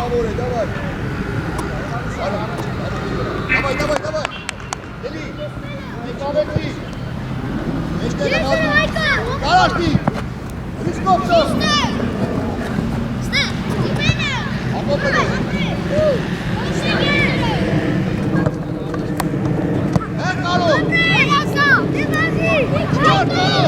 Браво, давай. Давай. Eli. Николай. Ještě nemá. Kalášky. Vyskopco. Ako pede. Kalo. Start, Kalo.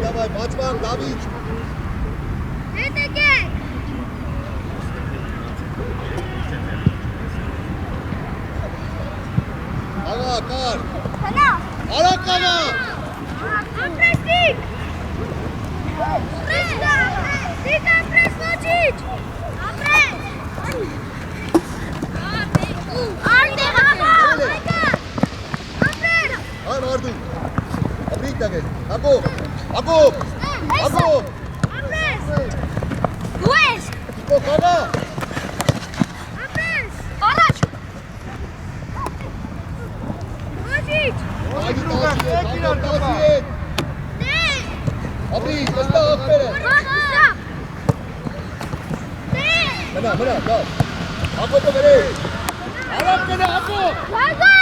Давай, Бацман, Давид! Это гей! Ага, Кар! Кана! Ара, Кана! Ампрестик! Стик, ампрест, лучить! Ампрест! Арди, Хаго! Ампрест! Ай, Марду! Абрик дагез! Хаго! Hago! Amres! Luis! Iko Kana! Amres! Araç! Lucic! Haydi tavsiye! Ne? Abri, kısta aferin! Kısta! Ne? Mena, dal! Hago to vere! Arap Kana, Hago! Hago!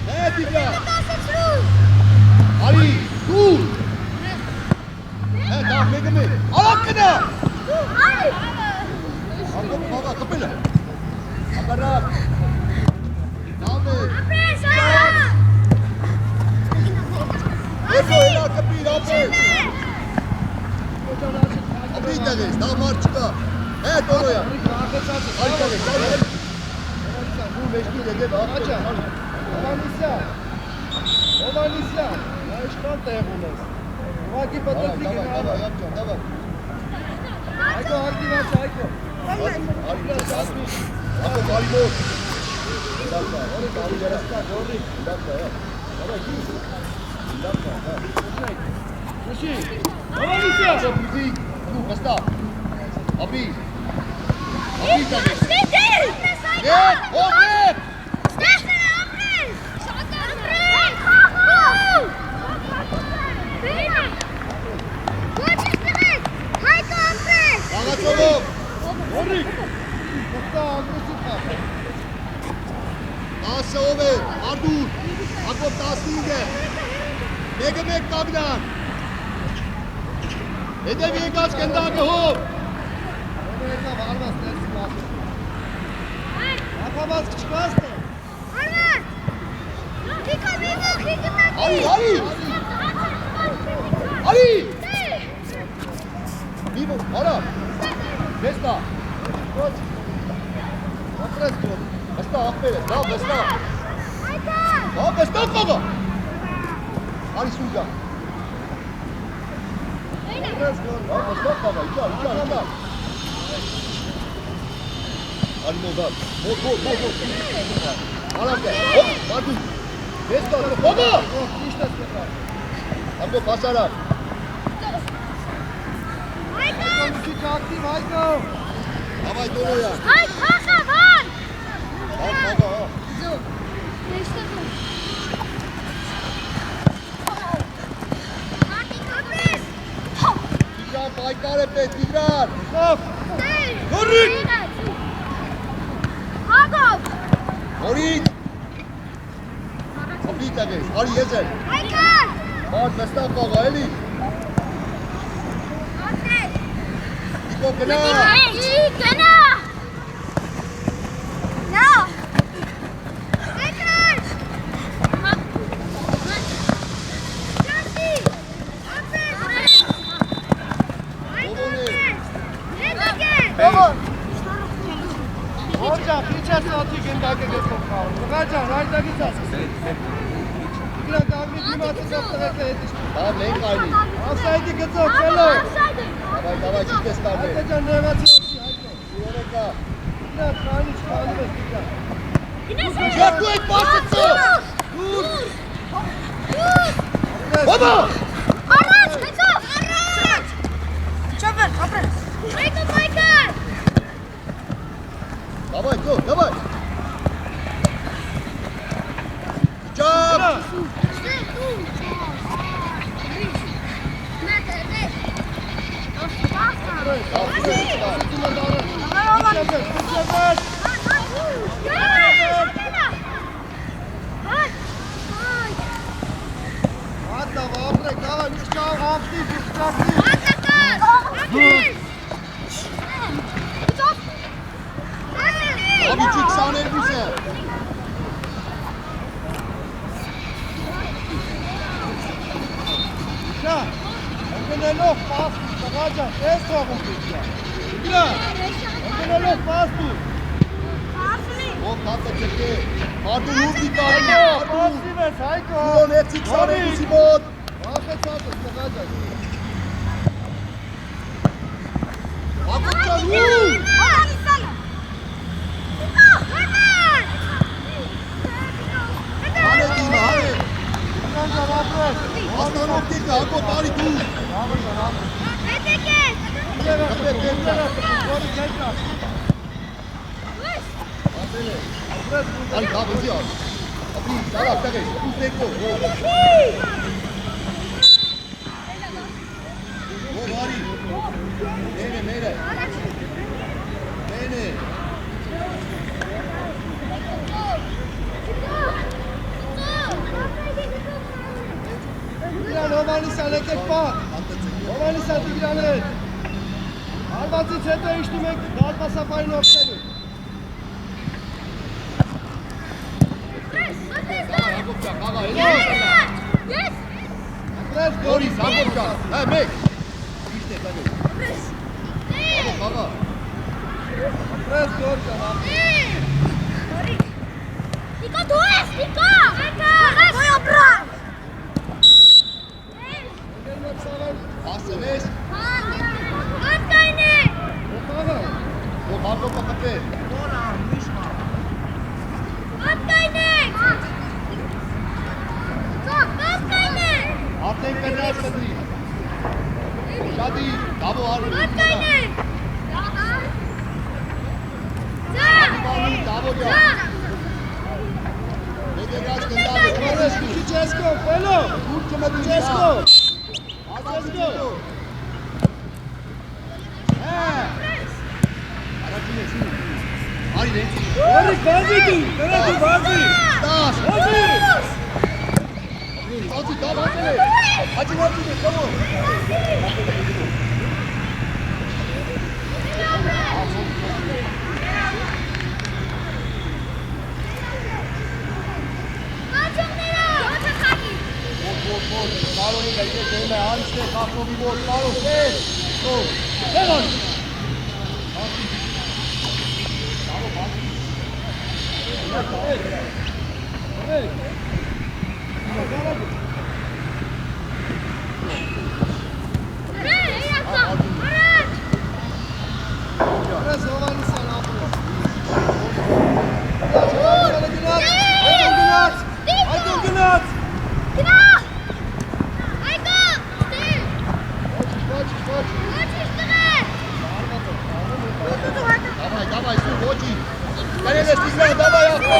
Ne Tigran? Ali, dur! Tamam, bekle. Arap Kana! Hago, baba, kapıyla! Akarak! Amres, ayağa! Eso, ela kapıyla, aferin! Abri dagez, daha marçıka! Evet, oraya! Ali dagez, hadi! Bu meşgul edin, aferin! Ованися! Знаешь, как ты у нас? Ваги подожди, Давай. Айко, Айко. Ako galiba. Bir dakika. Abi yarışta gördük. Bir dakika ya. Baba git. Bir dakika. Слушай, Ованися! Çok müzik. Nu, basta. Abi. Tabii. Gel, okey. Bana çabuk. Орик! Как-то агрессивно. Nasıl ove? Ardur. Ako tasdinge. Megamek kabdan. Edeviye kaç kendi akı hop. Oraya varmaz dersin lazım. Yapamaz, çıkmaz mı? Ali! Vivo, ora! Vesta! Apres kod. Vesta, aferin. Da, Vesta. Da, Vesta koga. Ali suga. Apres kod. Da, Vesta koga. İçer. Ali Mozart. Mol. Alam gel. Hop, Mardu. Vesta, koga. Yok, işte sıkıntı. Ako pasalar. Müzik aktif, Ayko. Давай, Дороя. Ай, Хаха, вон! Al. Tigran, Baykar epe, Tigran. Stop. Yürü! Hagov! Orit. Kapıyı takıyız. Ali yeter. Aykan! Mart, Vesta koga, Eli. Iko kena. Kena! No! Aykan! Jesse! չես ատի գնդակը գետով խաղում։ Տղաջան, այդտեղից ասկսել։ Իրանք աղմի դիմացը ծով տղեքը հետիշ։ Դավ լեն կայնի։ Ասայդի գծով, խելո։ Դավայ, ճիշտ ես կարդել։ Այդտեղան նեղացի ատի, հայտո։ Իրենեկա։ Իրանք խանի չխանում ես, դիկա։ Շատու այդ պասեցո։ Բաբա։ Առաջ, հետո, առաջ։ Չավեր, ապրես։ Մայքլ, Մայքլ։ Դավայ, գո, դավայ։ Ճապ։ Հատա, ապրեք, դավայ, միշկավ, ապտի, բուսկապտի։ Աբիջի 22 է։ Շա, ընկնելով պասպի, տղաջան, ես թողում դիքյա։ Իրա, ընկնելով պասպի։ Ով կատը չկե։ Մարդու հուվի կարնի, Պասպի մեզ, հայկո։ Ուրոն էցի 22-ի մոտ։ Ախեցատս, տղաջան։ Ակուչան ու։ Հանե դիմը, հանե։ Իրանջան, ապրեք։ Աստանով դիրկը, հակո տարի դու։ Համըջան, ապրեք։ Արի կավզի ար։ Ապրի, սարավ, տեղես, ուս ներքով, ով։ Ով արի։ Մեն է։ Մեն է։ Իրան Հովանիսյան եկեք պահ, Հովանիսյան Տիգրանել, հարվածից հետո իշտում եք դարպասապային որդելու։ Հակոբջան, խաղա, էլի։ Ապրես Գորիս, գորիս, Հակոբջան, հա, մեկ։ Իշտ է, տանե։ Խաղա։ ապրես գորսան, Նիկո, դու ես, Նիկո! Ոյ ապրան! Ասել ես, Ատկայն է! ապրես, ով Հակոբը խպե։ Ատկայն է! Ատկայն է! Արտեն կնրած կտրի։ Շատի, դավո արի։ Ատկայն է! Բանի, դավո ջա։ Դեգեգաց կնդավը, ապրես, քիչ եսկո, պելո, դուր չմդի եսկո, Ասեսկո։ Հա։ Արաչին ես ու։ Արի նենցի։ գորիկ, բազի դու, տրա դու բազի, Տաս։ բազի, Ացի, դավ ասել է։ Հաչին արցին է, կամո։ Կարոնի գայգե դեմ է, անիշտ է, խախնովի որ, կարոն, տեր, տող, տեղան։ ապրես Հովանիսյան, ապրես։ Հովանիսյանը գնաց, այդոն գնաց, այդոն գնաց։ Давай, су, ոչի։ Կարել ես տիգրան, դավայ ախո։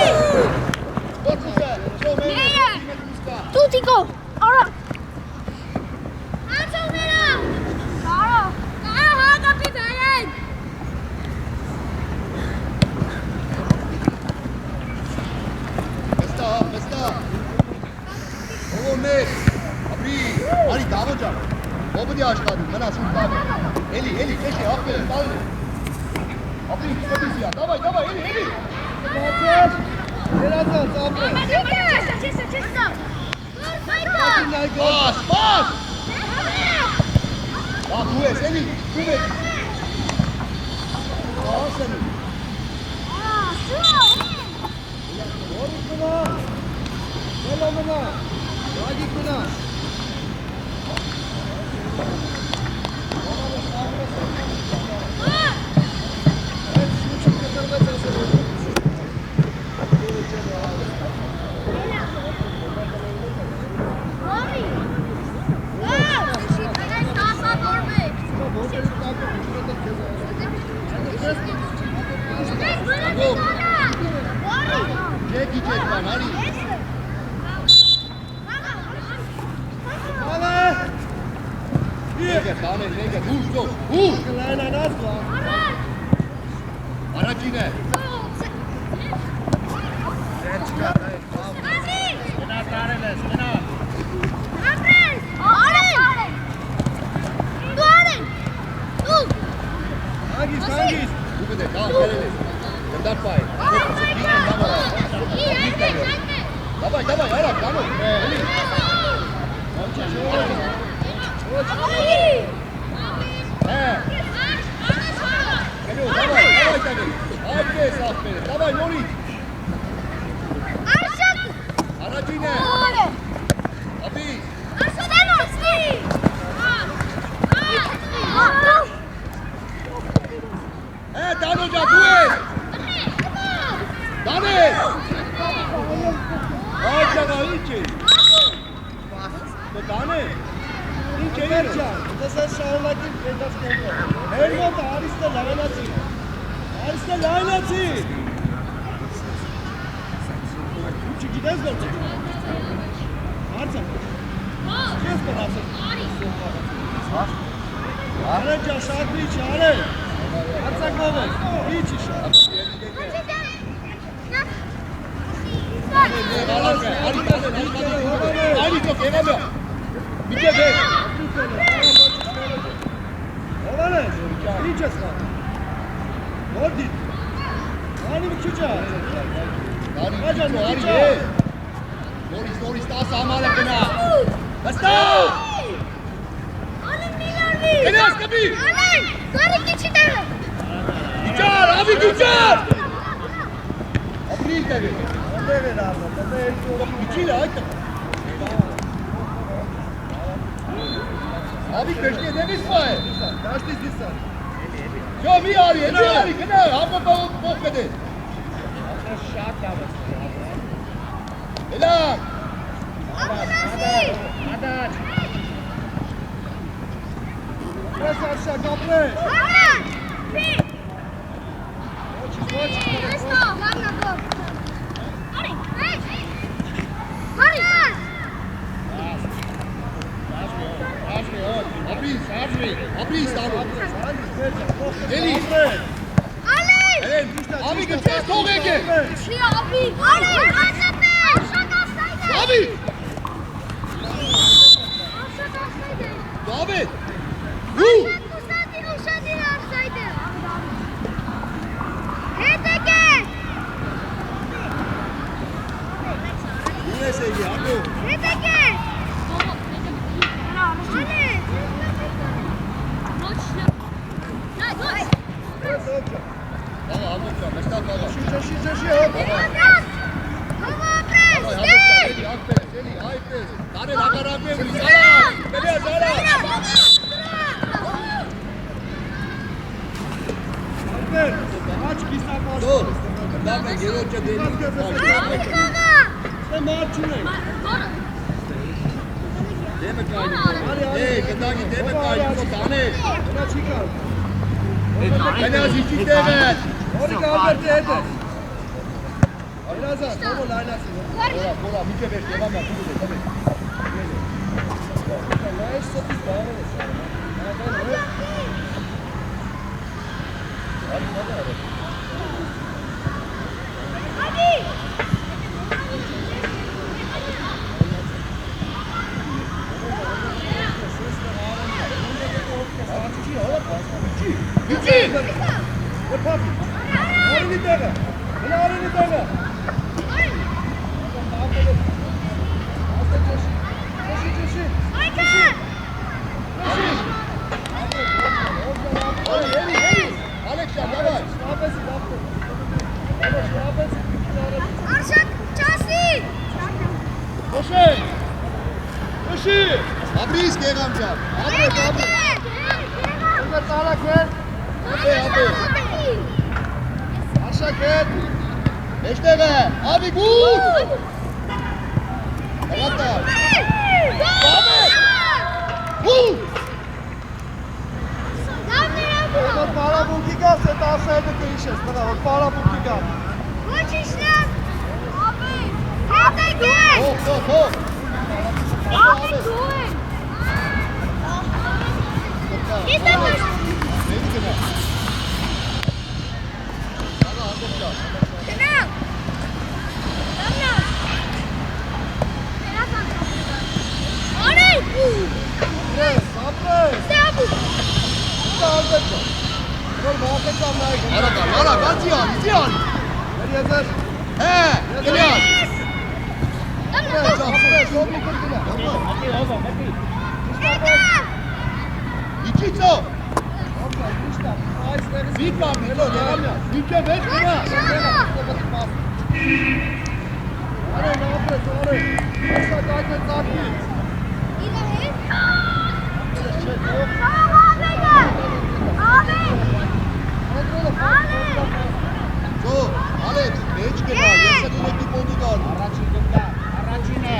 Որքուս է, շո մենը, դիմը դուսկա։ Դու Տիկո, արա։ Անցողները։ Կարո, հագապի բերեն։ Վստա։ Ողո մեկ, ապրի, արի դավո ջան։ Ով պիտի աշխատի, մնա շուտ տավի։ Էլի, քեշի, ախպել է, տալել է։ Ապրի, ստպիսիա, դավայ, էլի։ Բացես, երազած, ապրես։ Չեսա։ Պաս։ Բա դու ես, էլի, դու մեկ։ Ասենի։ Սուր։ Oruk buna. Gel omuna. Hadi buna. Evet, şimdi çok kurtarmaya çalışıyorum. Çek içecek lan hadi. Hadi. Nege tane nege vur sok. Vur. Kleiner Nasser. Araç yine. Hangis. Bu kadar tamam verelim. Gönder payı. Давай, Arap tamam. Geliyor, давай tabii. Aferin. Давай, Nuri. Araç yine. Abi. Dan Hoca, du es. Dane. Aşağı içi. Dane. İçi Mercan. Das ist Schauerlatin, das kommt. Helmut, Aris der Leinazzi. Aris der Leinazzi. Çünkü gidez olacak. Arsa. Kes kadar. Araca şartlı içeri. Arsa kove. İç işe. Ali çok yenemez. Bir de be. Havalı. İyice sağ. Ordi. Hani bir küçük. Hadi ye. Noris daha sağma lakına. Let's go. Enes kapı. Güçer abi güçer. Abi değil tabii. Evet abi. İçiyle ayıktım. Abi köşke demiş mi? Kaç dizisi? Yo mi arıyor? Kına. Ama bok dedi. Helal. Biraz aşağı kapı. Abri Stano. Eli. Eren. Abi güçer soğuğa gel. Abi. David. Woo. Yine sevgi abi. Tamam anlatacağım. Mesut baba. Şişe. Dane lakar abi. Sala. Geliyor sala. Alper. Aç pista pas. Dur. Ben geri önce değil. Sen marçını. Demek kaydı. Hey, kadar git demek kaydı. Tane. Buna çıkar. Ben az iki demet. Orada Albert Eder. Biraz az. Tamam laylası. Kola, bir kere devam yap. Tabii. Ne iş satış bağlı. Güçlü. Yapalım. Arını dene. Beni arını dene. Alex yavaş. Arşak Աշե։ Աշի։ Ապրիս Գեգամ ջան։ Ապրես, ապրես։ Ուզը տարակ է։ Աշակ է։ Մեջտեղ է։ Աբի գուտ։ Հատա։ Գուտ։ Որ պարապունքի գաս է 10 հետը կհիշես, տղա, որ պարապունքի գաս։ Հող, հող, հող։ Մեջ գնա։ Աղա, անդոք ջան։ Ապրես, ապրես։ Ուզը անդետ ջան։ Որ մաղթեք կամ նայք։ Արագ, արագ, անցի անի, ծի անի։ Մեր եզեր։ Հե, գնան։ Ապրես, ապրես, ոբի կրկինա։ Իչիցո։ Ապրես, միշտա, այս տեղից Մի կամ, հետո Գեգամյան։ Ինքը մեծ գնա։ Արեն, ապրես, արեն։ Ասա կայք է ծակի։ Զո, Ալեքս, մեջ գնա, ես էլ ունեքի պոդի գալու։ Առաջին գնա, առաջին է։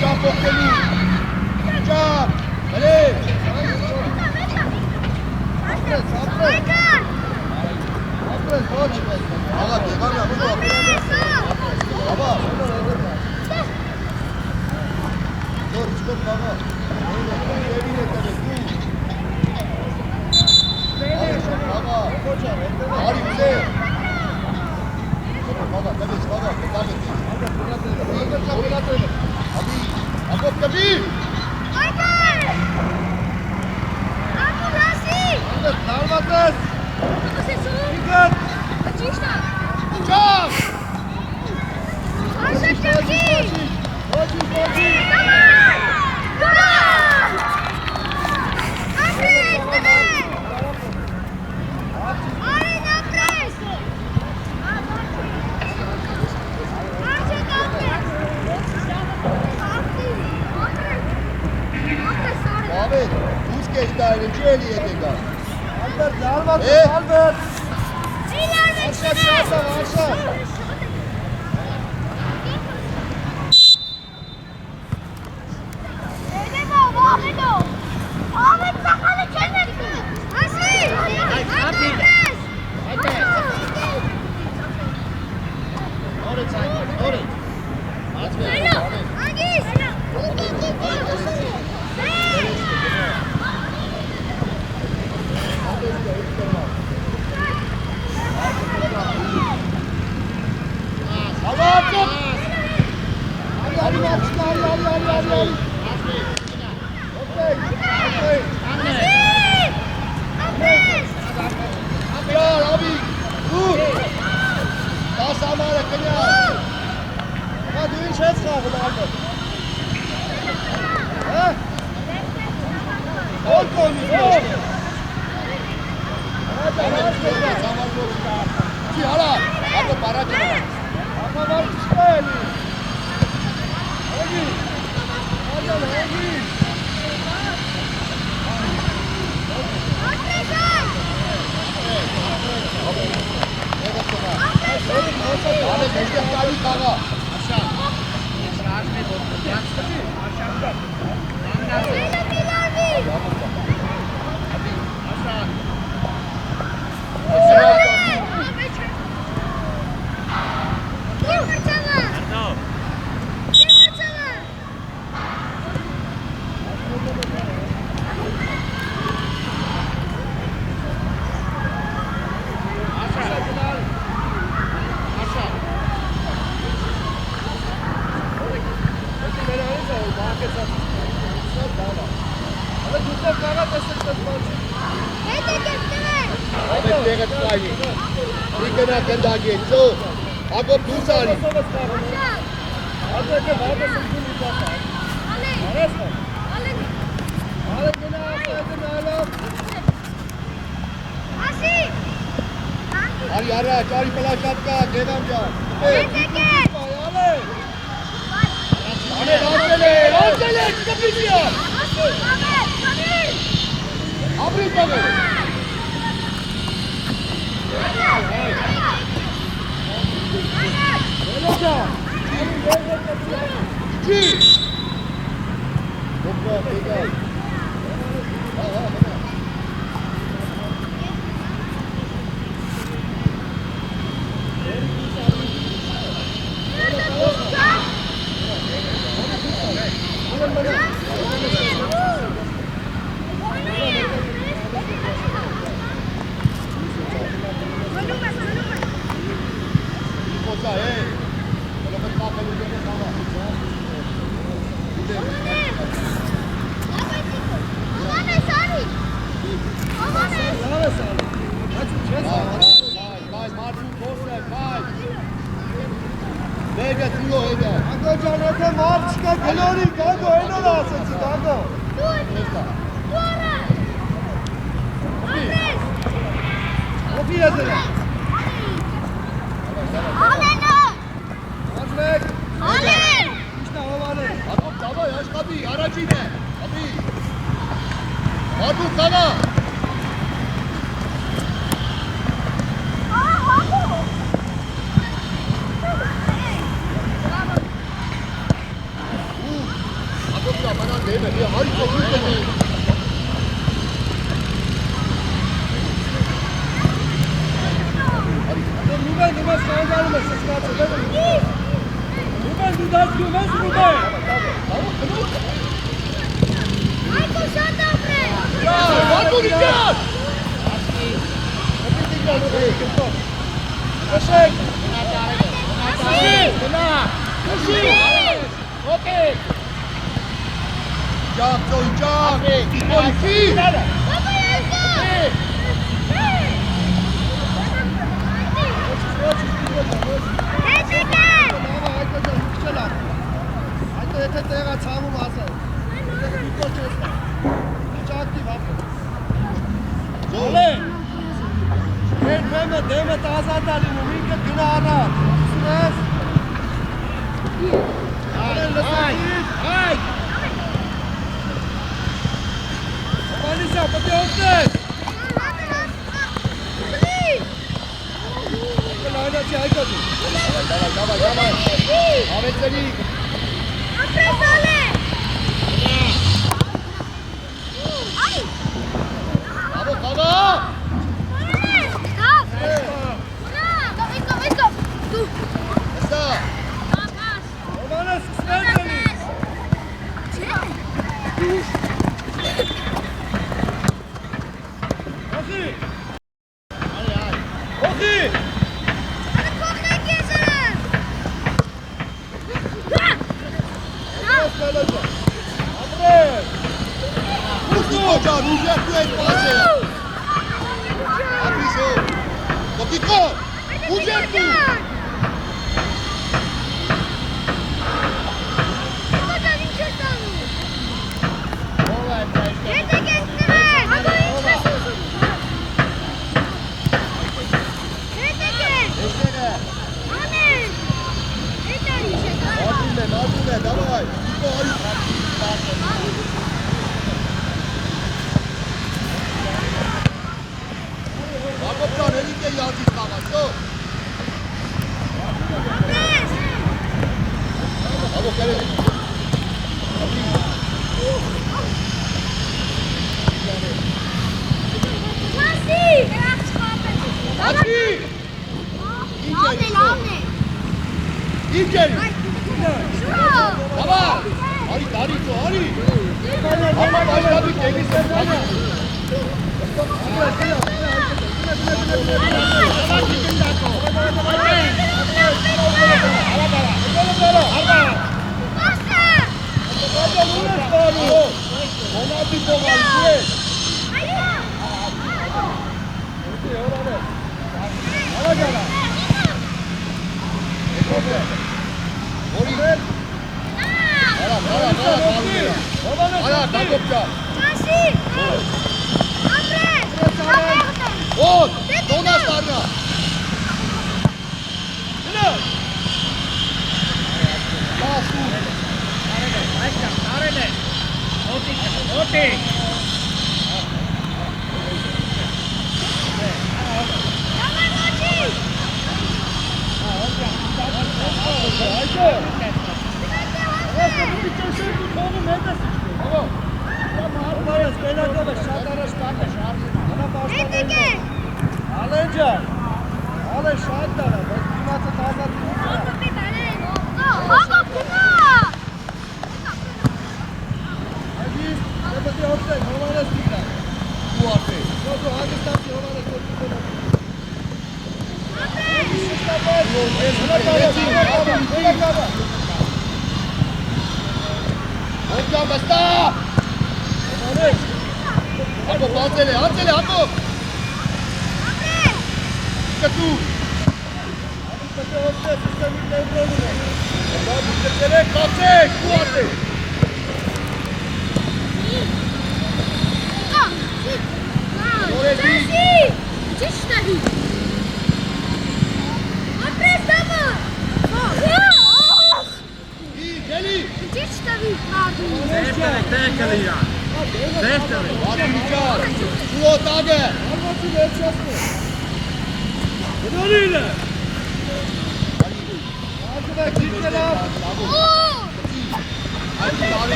Ճապ ողկելու։ Ճապ, հրեջ։ Ապրես, ապրես, ապրես, ոչ։ Աղա, Գեգամյան, ուզո։ Աբա, զոր, չկոտ բաղա։ Եվին է տեղ, դու։ Աղա, արի ուզե։ Աղա, տևես, աղա, կտավեց։ Աբի, ագոտ կբի։ Անդետ, նարվատես։ Իգատ։ Ճապ։ Ոչի։ Բավետ, դուս կեզ տայր, ինչի էլի ետ է գա։ Անդետ, նարվատես, անդետ։ Արշակ, շասավ, արշակ։ Յար, աբի, դուր։ Տաս ամարը, կնյա։ Հա դու ինչ ես խաղում անդետ։ Հա։ Որ կոնի ոչ։ Չի, հալա, ակո պարաճ է։ Ակավար չկա էլի։ Հագի։ Ադալ, հագի։ Ալե, մեջտեղ տալի կաղա։ Աբետ տեղը տկայնի։ Մի կնա կնդագի է, ծո, ակոպ դուրս արի։ Ադեկը վատը սնկուն իպասա։ Արես հա։ Արե գնա ասայդը նայլավ։ Արի առաջ, արի պլաշատ կա, Գեգամ ջան։ Անցել է, կպիչիա։ Ապրի տանը։ Ջի։ Ոկա, եկա։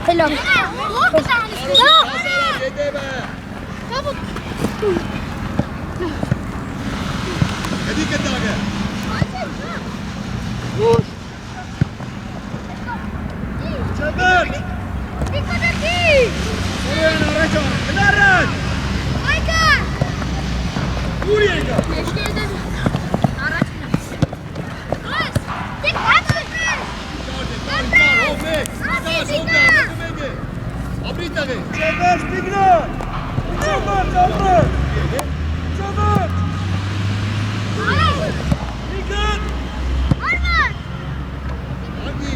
Hello. Eddie Gedanke. Gut. Çabuk. Dikkat et. Oraya araç var. Giderin. Michael. Buraya gel. Keşke edin. Araç mı? Kız. Dikkat et. Hoog weg. Gas, hoog daar. Lekker wegen. Abrit daarin. Çabuk. Stigler. Çabuk. Çabuk. Çabuk. Dikkat. Arman. Andy.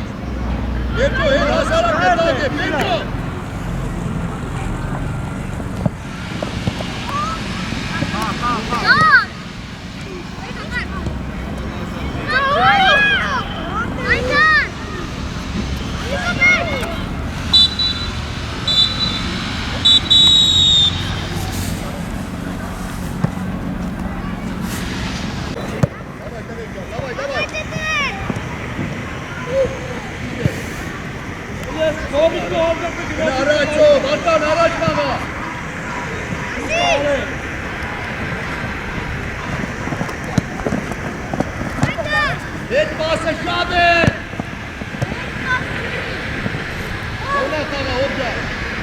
Pedro, heel Hazard Gedanke. Pedro. John. Michael. Elizabeth. Давай, давай. Yes. Komitli olacak bir Yine araç o. Arkan araç baba. güzel. Dit was een Schaben. Ona sana hoopja.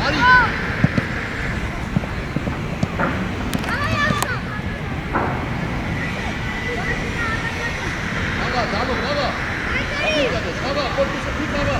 Ali. Baba, baba, baba. Baba, korkusu bir baba.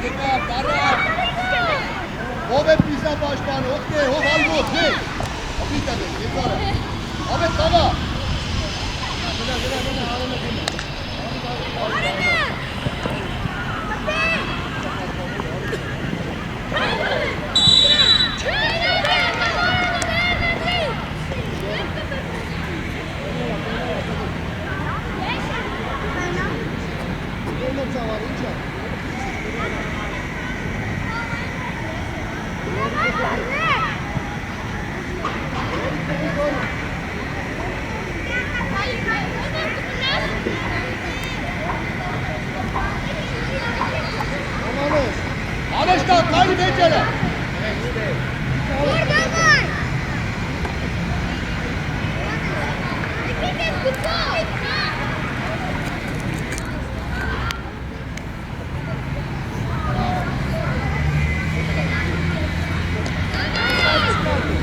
Kika, Dara. Hobe pisa başkan. Okey, ho Valmut. Ne? Abi tabii. Yeter. Abi baba. Alıştan kaydı pencere.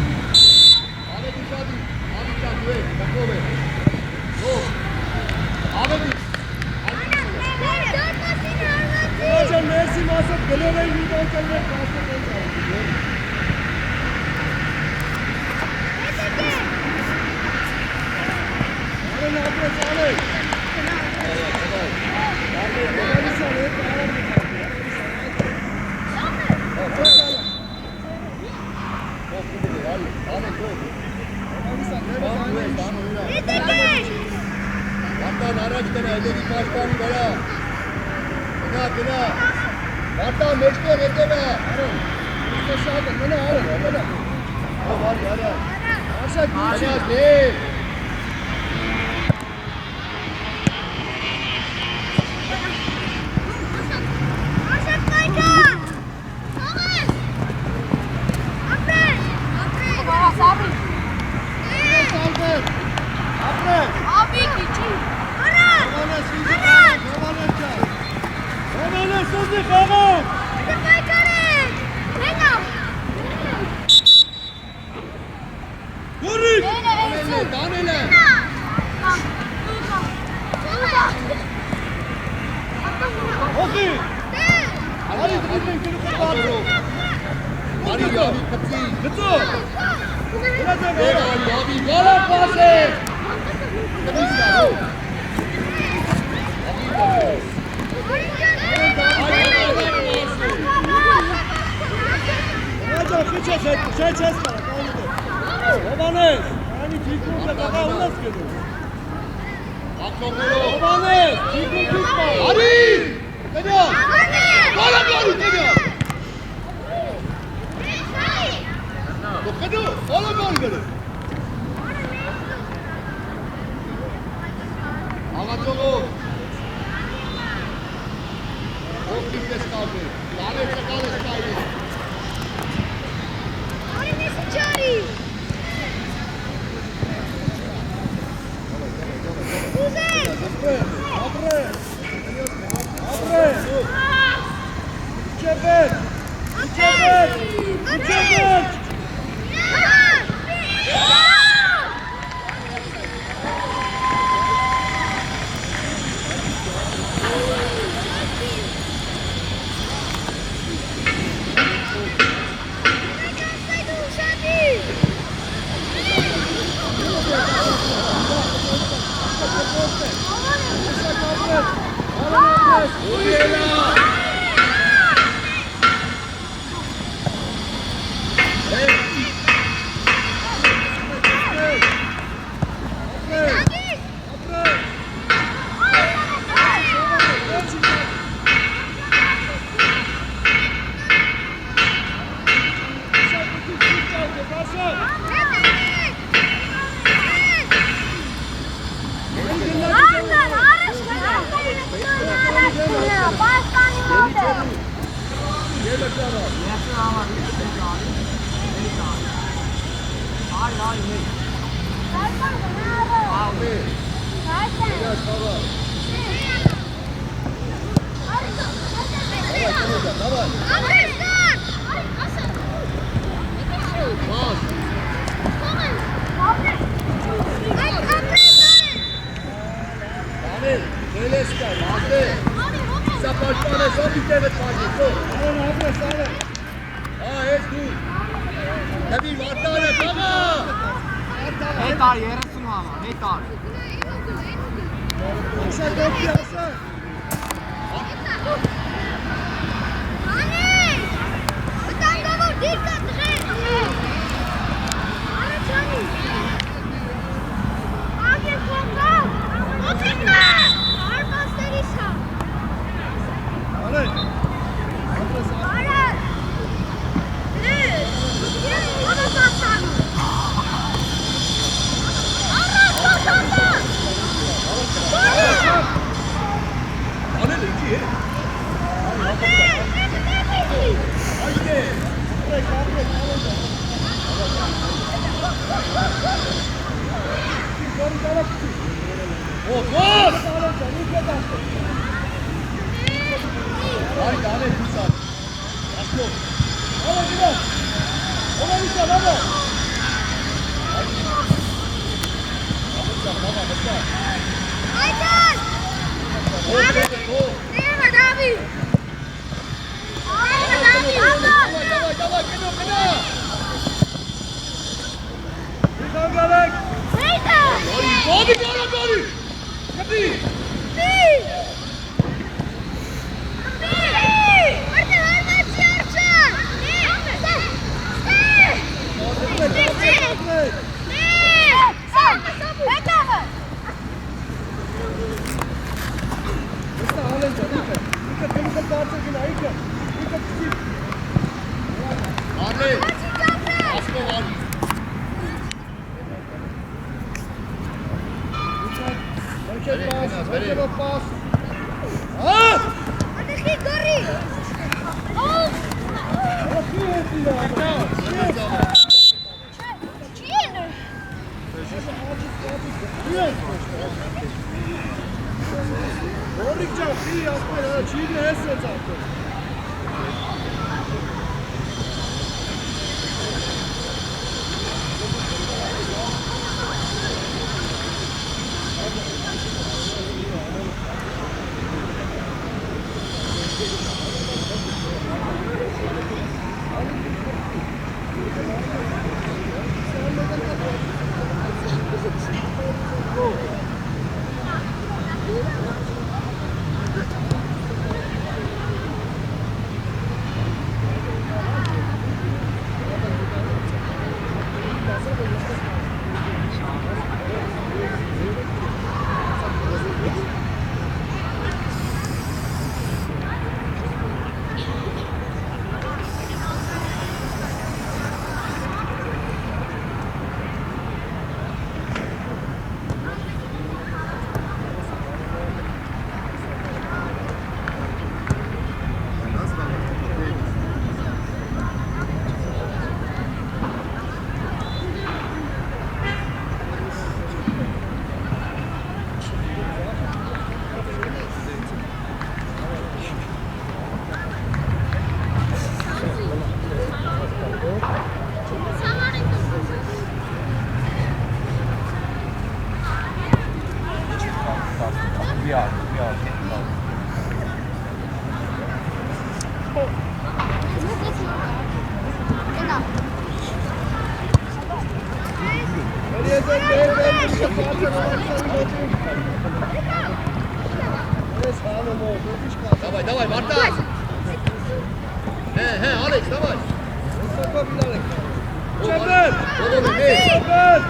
Ahmet İşadi. Ahmet İşadi. Güven. Bakove. Go. Ahmet İşadi. Hocam Mersin Asaf Gölöven Yurdan Kalmak Asaf'tan çağırdı. Arın abla sağlayın. Babanı sağlayın. Ahmet go. Babanı sağlayın. Vatan araç dene. Eldeki başkanı bera. Kına kına. Vatan meşke meşke. Arın. Usta sağlayın. Bana arın. Bana. O var ya. Aşağı gülsün. Ayaz değil. Saldır. Afret. Babanı sizi çağır. Babanı çağır. Babanı sizi baban. Vurun. Tanele, tanele. Okey. Ali, Gidin kurtarın. Ali, abi kapsi. Lütfen. Biraz da Ver Ali, abi. Gala pase. Kapsi ya. Hocam, şey çes. Հովանես, անի ջիկունքը տղա ունես գետում։ Ակնողներով։ Հովանես, ջիկունքից պար։ Արի! Տենյա! Գոլը գոլի, տենյա! Դու կդու, գոլը գոլ գոլը։ Աղացողով։ Ովքիվ ես կալվի, լալև տկալ ես կայլի։ Արի նեսի ճարի։ Ուզեն։ Ապրե։ Ապրե։ Իջեպեր։ Իջեպեր։ Իջեպեր։ Давай, давай, Мартас! Алекс, давай! Çember! Çember!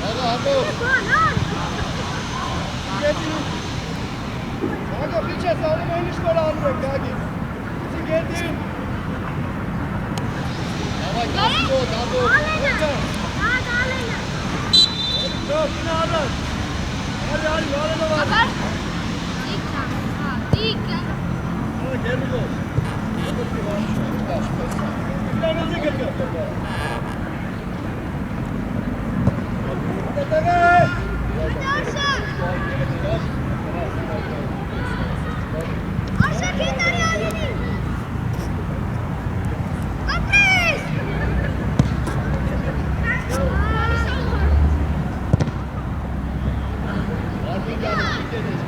Aga, Hago. Hago, bir şey sağlam oynuş böyle anlıyor Gagi. Bizim geldiğin. Yavaş, Hago, Hago. Yok, yine adam. Hadi, yoluna var. Hadi, geri dur. Planınızı götür. Hadi.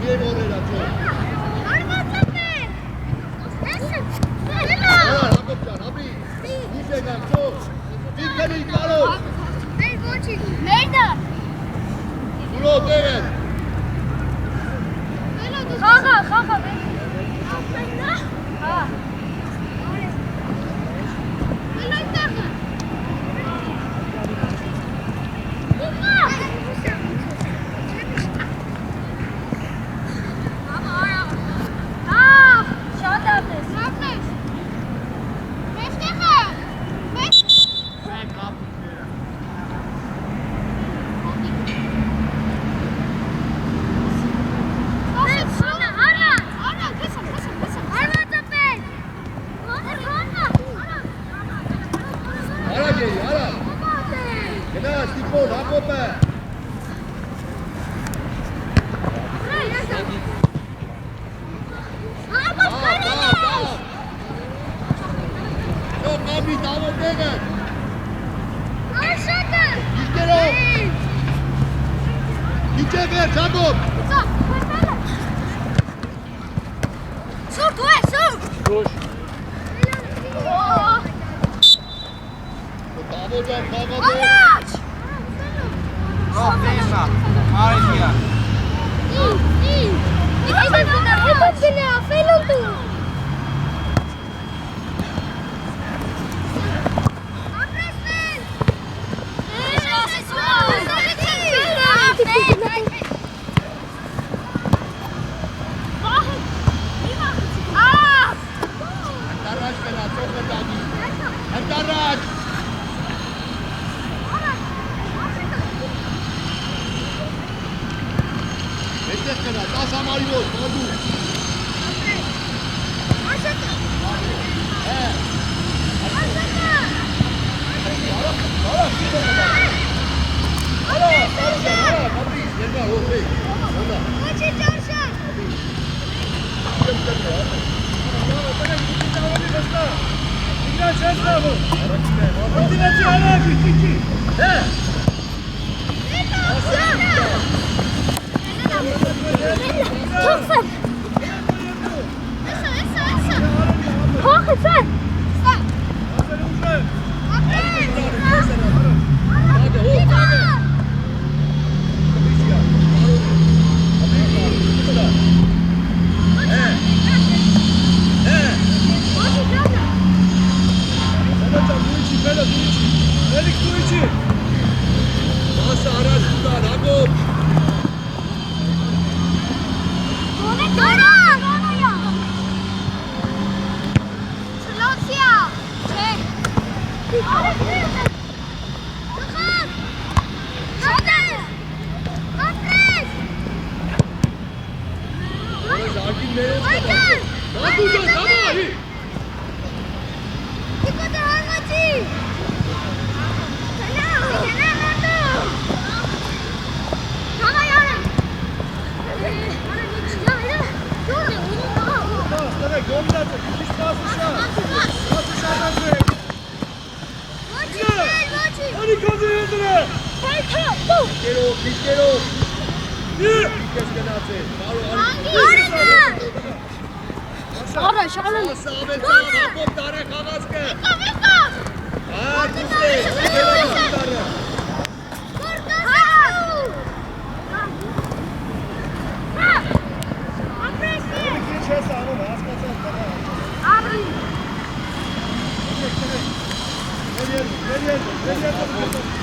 Bien oraya çok.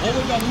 Over the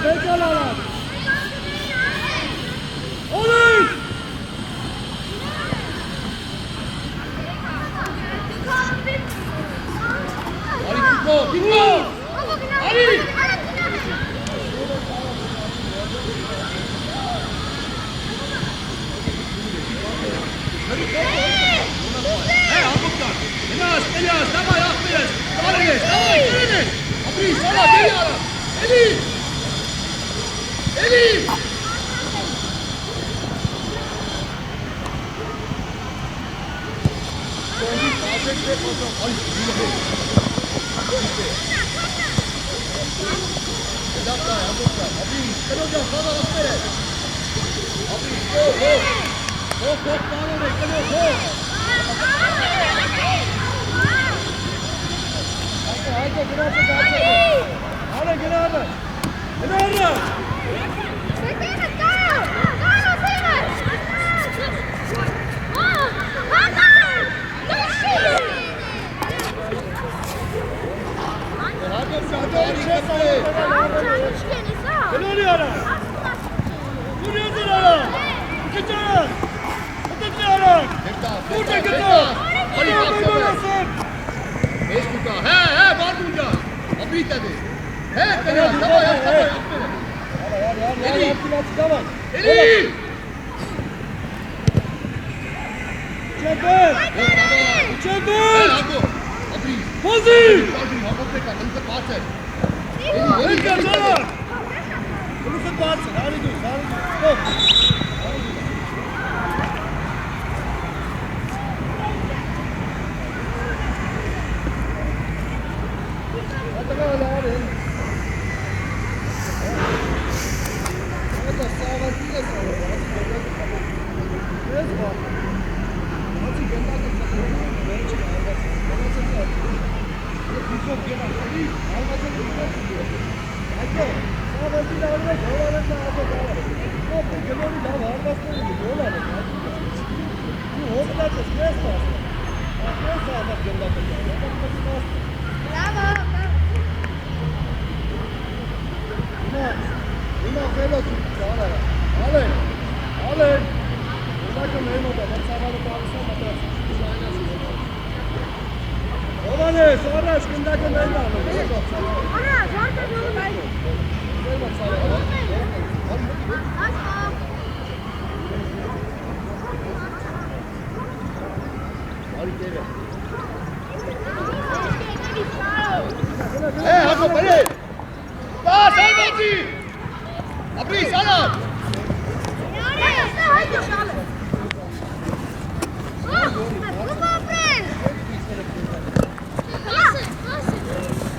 Bekal alan. Olur. Ali Kiko! Ali! Hey, Hamburg'dan! Elias, давай, aferin! Давай, Enes! Abi, sana geliyorum! Eli! Eli! Haydi biraz daha. Hadi gel hadi. Gel hadi. Gel oraya. Vuruyorsun ara. Kaçın. Kaçın ara. Burada kaçın. Ali kalksana. Beş kuka. He, var burada. Abi dedi. He, Elias, давай, aferin. Eli. Eli! Çabuk. Çabuk. Abi. Hazır. Hamburg'da hızlı pas et. Hadi kaçın. Hızlı pas. Hadi dur. Stop. Sonra aşkındaki meydan. Hey, Hamburg, Eli! Da, Salvati! Abi, sana!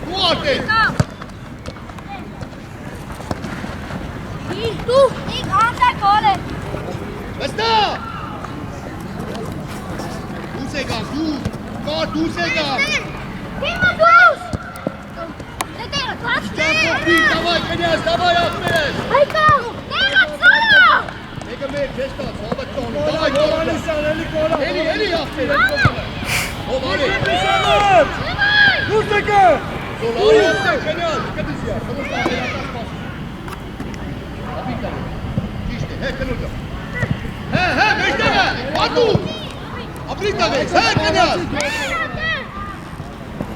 Du artık! Basta! दूसरे का, दूसरे का! Давай, Elias, давай, aferin! Make a make, Vesta, forward down. Давай, Eli, aferin! O var ya! Mustafa! Sola yaptı, Elias, dikkat et ya. Sonuçta ayaklar bas. Abi tabi. İşte, he, sen hocam. He, Vesta be! Atu! Abi tabi, he, Elias!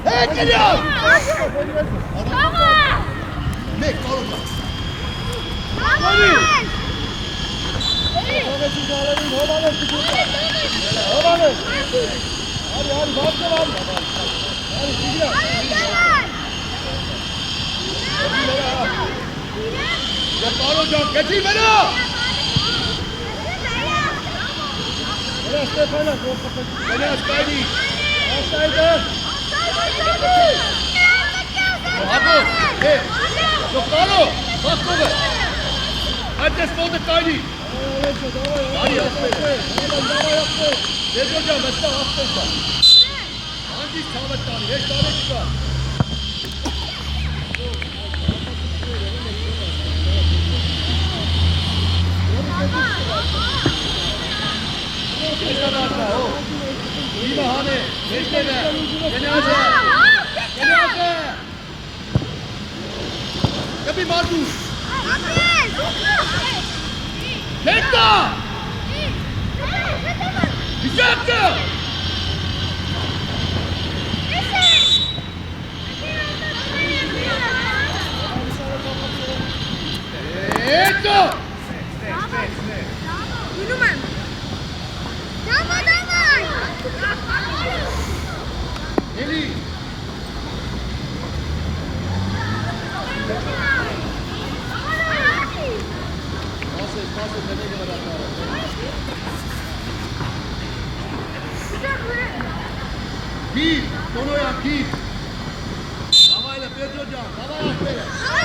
He, Elias! Mek, kal hocam. Hadi bastır abi. Hadi gidiyor. Ya kal hocam, getir beni! Biraz Stefana. Elias, kaydı. Aşağıda. Abu, hey! Sokalo, bas kolu. Adres oldu kaydı. Hadi yaptı. Geç hocam, Vesta, aferin. Hangi sağlık tane, 5 tane çıkar. İyi bahane. Bekleme. Cenaze. Cenaze. Yapayım Artur. Ketto! Dizzetto! Ketto! Eli! Pase, nereye kadar atar? Git, Tonoyan git. Havayla Pedrocan, hava aferin.